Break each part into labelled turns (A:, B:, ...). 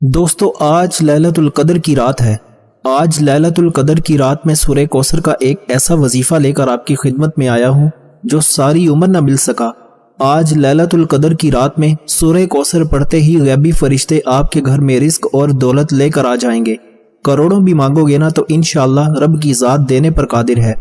A: دوستو آج لیلۃ القدر کی رات ہے۔ آج لیلۃ القدر کی رات میں سورہ کوثر کا ایک ایسا وظیفہ لے کر آپ کی خدمت میں آیا ہوں جو ساری عمر نہ مل سکا۔ آج لیلۃ القدر کی رات میں سورہ کوثر پڑھتے ہی غیبی فرشتے آپ کے گھر میں رزق اور دولت لے کر آ جائیں گے۔ کروڑوں بھی مانگو گے نا تو انشاءاللہ رب کی ذات دینے پر قادر ہے۔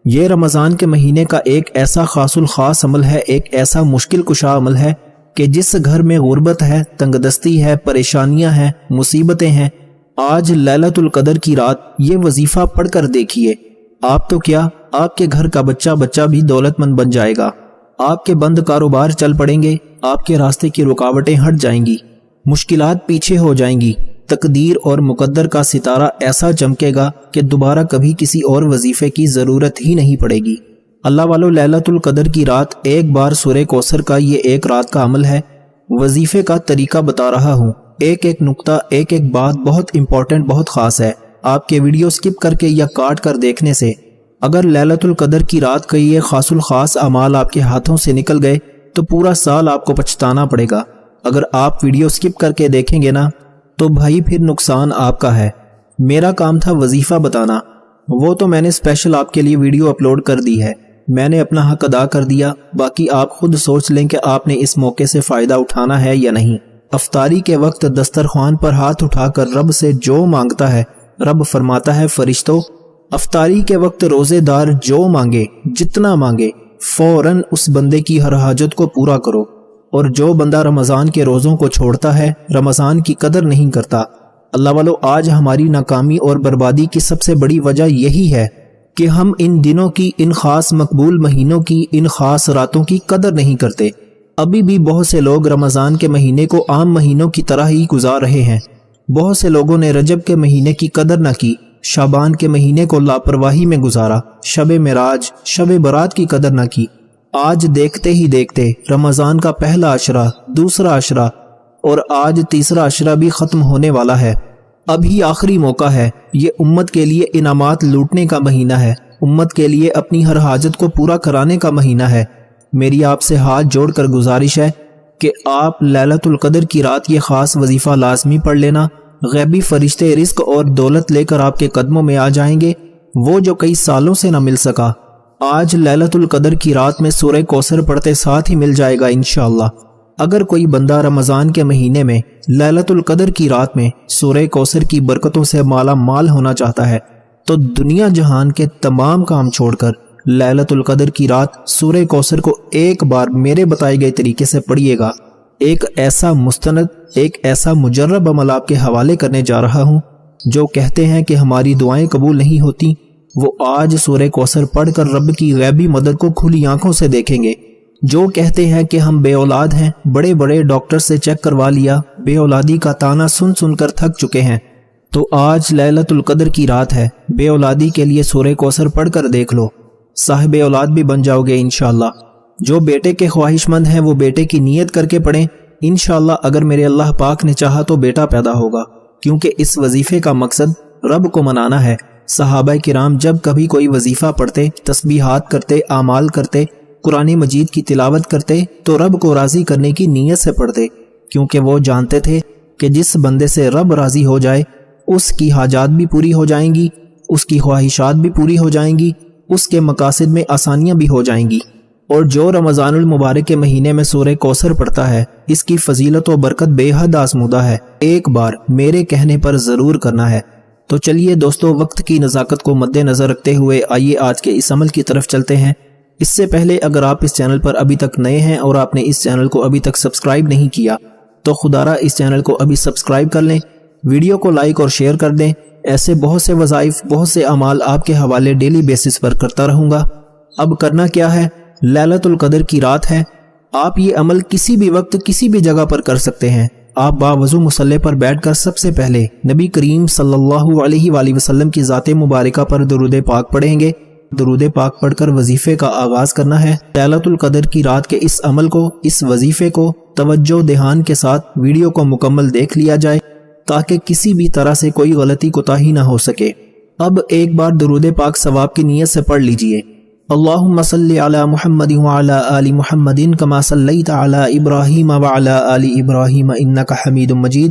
A: یہ رمضان کے مہینے کا ایک ایسا خاص الخاص عمل ہے، ایک ایسا مشکل کشا عمل ہے کہ جس گھر میں غربت ہے، تنگ دستی ہے، پریشانیاں ہیں، مصیبتیں ہیں، آج لیلۃ القدر کی رات یہ وظیفہ پڑھ کر دیکھیے۔ آپ تو کیا، آپ کے گھر کا بچہ بھی دولت مند بن جائے گا، آپ کے بند کاروبار چل پڑیں گے، آپ کے راستے کی رکاوٹیں ہٹ جائیں گی، مشکلات پیچھے ہو جائیں گی، تقدیر اور مقدر کا ستارہ ایسا چمکے گا کہ دوبارہ کبھی کسی اور وظیفے کی ضرورت ہی نہیں پڑے گی۔ اللہ والو، لیلۃ القدر کی رات ایک بار سورہ کوثر کا یہ ایک رات کا عمل ہے۔ وظیفے کا طریقہ بتا رہا ہوں، ایک ایک نقطہ، ایک ایک بات بہت امپورٹنٹ، بہت خاص ہے۔ آپ کے ویڈیو سکپ کر کے یا کاٹ کر دیکھنے سے اگر لیلۃ القدر کی رات کا یہ خاص الخاص اعمال آپ کے ہاتھوں سے نکل گئے تو پورا سال آپ کو پچھتانا پڑے گا۔ اگر آپ ویڈیو سکپ کر کے دیکھیں گے نا تو بھائی پھر نقصان آپ کا ہے۔ میرا کام تھا وظیفہ بتانا، وہ تو میں نے اسپیشل آپ کے لیے ویڈیو اپلوڈ کر دی ہے، میں نے اپنا حق ادا کر دیا، باقی آپ خود سوچ لیں کہ آپ نے اس موقع سے فائدہ اٹھانا ہے یا نہیں۔ افطاری کے وقت دسترخوان پر ہاتھ اٹھا کر رب سے جو مانگتا ہے، رب فرماتا ہے فرشتوں، افطاری کے وقت روزے دار جو مانگے، جتنا مانگے، فوراً اس بندے کی ہر حاجت کو پورا کرو۔ اور جو بندہ رمضان کے روزوں کو چھوڑتا ہے، رمضان کی قدر نہیں کرتا۔ اللہ والو، آج ہماری ناکامی اور بربادی کی سب سے بڑی وجہ یہی ہے کہ ہم ان دنوں کی، ان خاص مقبول مہینوں کی، ان خاص راتوں کی قدر نہیں کرتے۔ ابھی بھی بہت سے لوگ رمضان کے مہینے کو عام مہینوں کی طرح ہی گزار رہے ہیں۔ بہت سے لوگوں نے رجب کے مہینے کی قدر نہ کی، شعبان کے مہینے کو لاپرواہی میں گزارا، شب معراج، شب برات کی قدر نہ کی۔ آج دیکھتے ہی دیکھتے رمضان کا پہلا عشرہ، دوسرا عشرہ اور آج تیسرا عشرہ بھی ختم ہونے والا ہے۔ ابھی آخری موقع ہے۔ یہ امت کے لیے انعامات لوٹنے کا مہینہ ہے، امت کے لیے اپنی ہر حاجت کو پورا کرانے کا مہینہ ہے۔ میری آپ سے ہاتھ جوڑ کر گزارش ہے کہ آپ لیلۃ القدر کی رات یہ خاص وظیفہ لازمی پڑھ لینا۔ غیبی فرشتے رزق اور دولت لے کر آپ کے قدموں میں آ جائیں گے، وہ جو کئی سالوں سے نہ مل سکا۔ آج لیلۃ القدر کی رات میں سورہ کوثر پڑھتے ساتھ ہی مل جائے گا انشاءاللہ۔ اگر کوئی بندہ رمضان کے مہینے میں لیلۃ القدر کی رات میں سورہ کوثر کی برکتوں سے مالا مال ہونا چاہتا ہے تو دنیا جہان کے تمام کام چھوڑ کر لیلۃ القدر کی رات سورہ کوثر کو ایک بار میرے بتائے گئے طریقے سے پڑھیے گا۔ ایک ایسا مستند، ایک ایسا مجرب عمل آپ کے حوالے کرنے جا رہا ہوں۔ جو کہتے ہیں کہ ہماری دعائیں قبول نہیں ہوتی، وہ آج سورہ کوثر پڑھ کر رب کی غیبی مدد کو کھلی آنکھوں سے دیکھیں گے۔ جو کہتے ہیں کہ ہم بے اولاد ہیں، بڑے بڑے ڈاکٹر سے چیک کروا لیا، بے اولادی کا تانا سن سن کر تھک چکے ہیں، تو آج لیلۃ القدر کی رات ہے، بے اولادی کے لیے سورہ کوثر پڑھ کر دیکھ لو، صاحب اولاد بھی بن جاؤ گے انشاءاللہ۔ جو بیٹے کے خواہش مند ہیں وہ بیٹے کی نیت کر کے پڑھیں، انشاءاللہ اگر میرے اللہ پاک نے چاہا تو بیٹا پیدا ہوگا، کیونکہ اس وظیفے کا مقصد رب کو منانا ہے۔ صحابہ کرام جب کبھی کوئی وظیفہ پڑھتے، تسبیحات کرتے، اعمال کرتے، قرآن مجید کی تلاوت کرتے تو رب کو راضی کرنے کی نیت سے پڑھتے، کیونکہ وہ جانتے تھے کہ جس بندے سے رب راضی ہو جائے اس کی حاجات بھی پوری ہو جائیں گی، اس کی خواہشات بھی پوری ہو جائیں گی، اس کے مقاصد میں آسانیاں بھی ہو جائیں گی۔ اور جو رمضان المبارک کے مہینے میں سورہ کوثر پڑھتا ہے، اس کی فضیلت و برکت بے حد آزمودہ ہے، ایک بار میرے کہنے پر ضرور کرنا ہے۔ تو چلیے دوستو، وقت کی نزاکت کو مد نظر رکھتے ہوئے آئیے آج کے اس عمل کی طرف چلتے ہیں۔ اس سے پہلے اگر آپ اس چینل پر ابھی تک نئے ہیں اور آپ نے اس چینل کو ابھی تک سبسکرائب نہیں کیا تو خدا را اس چینل کو ابھی سبسکرائب کر لیں، ویڈیو کو لائک اور شیئر کر دیں۔ ایسے بہت سے وظائف، بہت سے اعمال آپ کے حوالے ڈیلی بیسس پر کرتا رہوں گا۔ اب کرنا کیا ہے؟ لیلۃ القدر کی رات ہے، آپ یہ عمل کسی بھی وقت کسی بھی جگہ پر کر سکتے ہیں۔ آپ باوضو مصلی پر بیٹھ کر سب سے پہلے نبی کریم صلی اللہ علیہ وآلہ وسلم کی ذات مبارکہ پر درود پاک پڑھیں گے۔ درود پاک پڑھ کر وظیفے کا آغاز کرنا ہے۔ لیلۃ القدر کی رات کے اس عمل کو، اس وظیفے کو توجہ دھیان کے ساتھ ویڈیو کو مکمل دیکھ لیا جائے تاکہ کسی بھی طرح سے کوئی غلطی کوتاہی نہ ہو سکے۔ اب ایک بار درود پاک ثواب کی نیت سے پڑھ لیجئے۔ اللہم صلی علی محمد وعلی آل محمد کما صلیت علی ابراہیم وعلی آل ابراہیم انک حمید مجید۔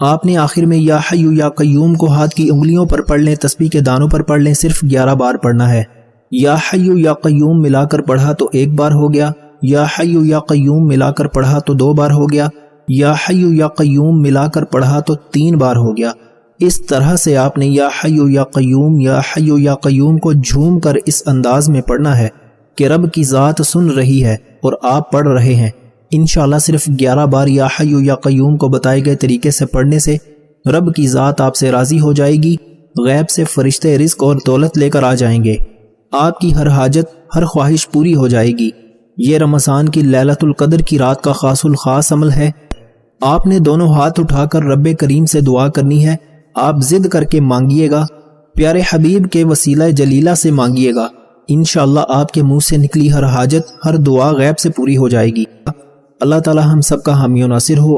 A: آپ نے آخر میں یا حی یا قیوم کو ہاتھ کی انگلیوں پر پڑھ لیں، تسبیح کے دانوں پر پڑھ لیں، صرف 11 بار پڑھنا ہے۔ یا حی یا قیوم ملا کر پڑھا تو 1 بار ہو گیا، یا حی یا قیوم ملا کر پڑھا تو 2 بار ہو گیا، یا حی یا قیوم ملا کر پڑھا تو 3 بار ہو گیا۔ اس طرح سے آپ نے یا حی یا قیوم یا حی یا قیوم کو جھوم کر اس انداز میں پڑھنا ہے کہ رب کی ذات سن رہی ہے اور آپ پڑھ رہے ہیں۔ انشاءاللہ صرف 11 بار یا حی یا قیوم کو بتائے گئے طریقے سے پڑھنے سے رب کی ذات آپ سے راضی ہو جائے گی، غیب سے فرشتے رزق اور دولت لے کر آ جائیں گے، آپ کی ہر حاجت ہر خواہش پوری ہو جائے گی۔ یہ رمضان کی لیلۃ القدر کی رات کا خاص الخاص عمل ہے۔ آپ نے دونوں ہاتھ اٹھا کر رب کریم سے دعا کرنی ہے۔ آپ ضد کر کے مانگیے گا، پیارے حبیب کے وسیلہ جلیلہ سے مانگیے گا، انشاءاللہ آپ کے منہ سے نکلی ہر حاجت ہر دعا غیب سے پوری ہو جائے گی۔ اللہ تعالی ہم سب کا حامی و ناصر ہو۔